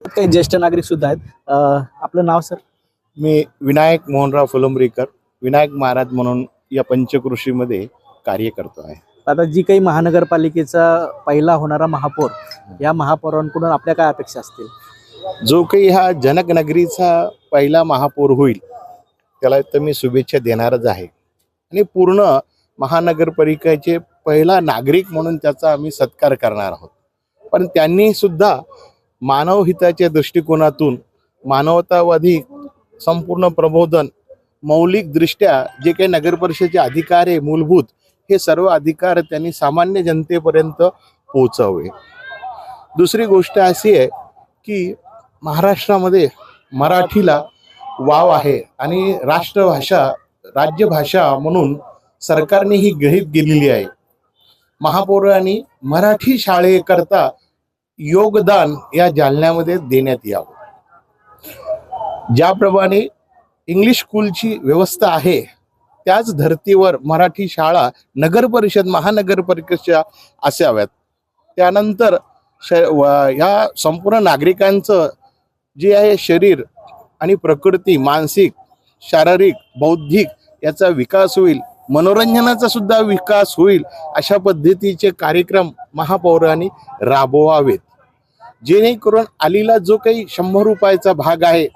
काही ज्येष्ठ नागरिक सुद्धा आहेत। आपलं नाव सर? मी विनायक मोहनराव फुलंब्रीकर, विनायक महाराज म्हणून या पंचकृषीमध्ये कार्य करतो आहे। आता जी काही महानगरपालिकेचा पहिला होणारा महापौर, या महापौरांकडून आपल्या काय अपेक्षा असतील? जो काही हा जनकनगरीचा पहिला महापौर होईल त्याला तर मी शुभेच्छा देणारच आहे आणि पूर्ण महानगरपालिकेचे पहिला नागरिक म्हणून त्याचा आम्ही सत्कार करणार आहोत। पण त्यांनी सुद्धा मानवहिताच्या दृष्टिकोनातून मानवतावादी संपूर्ण प्रबोधन, मौलिक दृष्ट्या जे काही नगरपरिषदेचे अधिकार आहे मूलभूत, हे सर्व अधिकार त्यांनी सामान्य जनतेपर्यंत पोहोचवले। दुसरी गोष्ट अशी आहे की महाराष्ट्रामध्ये मराठीला वाव आहे आणि राष्ट्रभाषा, राज्यभाषा म्हणून सरकारने ही गृहीत केलेली आहे। महापौरांनी मराठी शाळेकरता योगदान या जालन्यामध्ये देण्यात यावं। ज्याप्रमाणे इंग्लिश स्कूलची व्यवस्था आहे त्याच धर्तीवर मराठी शाळा नगरपरिषद, महानगरपालिकेच्या असाव्यात। त्यानंतर ह्या संपूर्ण नागरिकांचं जे आहे शरीर आणि प्रकृती, मानसिक, शारीरिक, बौद्धिक याचा विकास होईल, मनोरंजनाचा सुद्धा विकास होईल, अशा पद्धतीचे कार्यक्रम महापौरांनी राबवावेत। जेणेकरून आलीला जो काही 100 रुपयाचा भाग आहे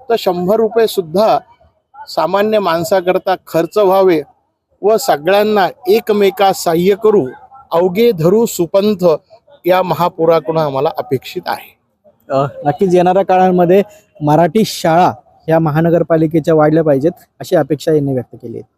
तर 100 रुपये सुद्धा सामान्य माणसाकरता खर्च व्हावे व सगळ्यांना एकमेका सहाय्य करू, अवघे धरू सुपंथ, या महापौराकडून आम्हाला अपेक्षित आहे। नक्कीच येणाऱ्या काळामध्ये मराठी शाळा ह्या महानगरपालिकेच्या वाढल्या पाहिजेत अशी अपेक्षा यांनी व्यक्त केली आहे।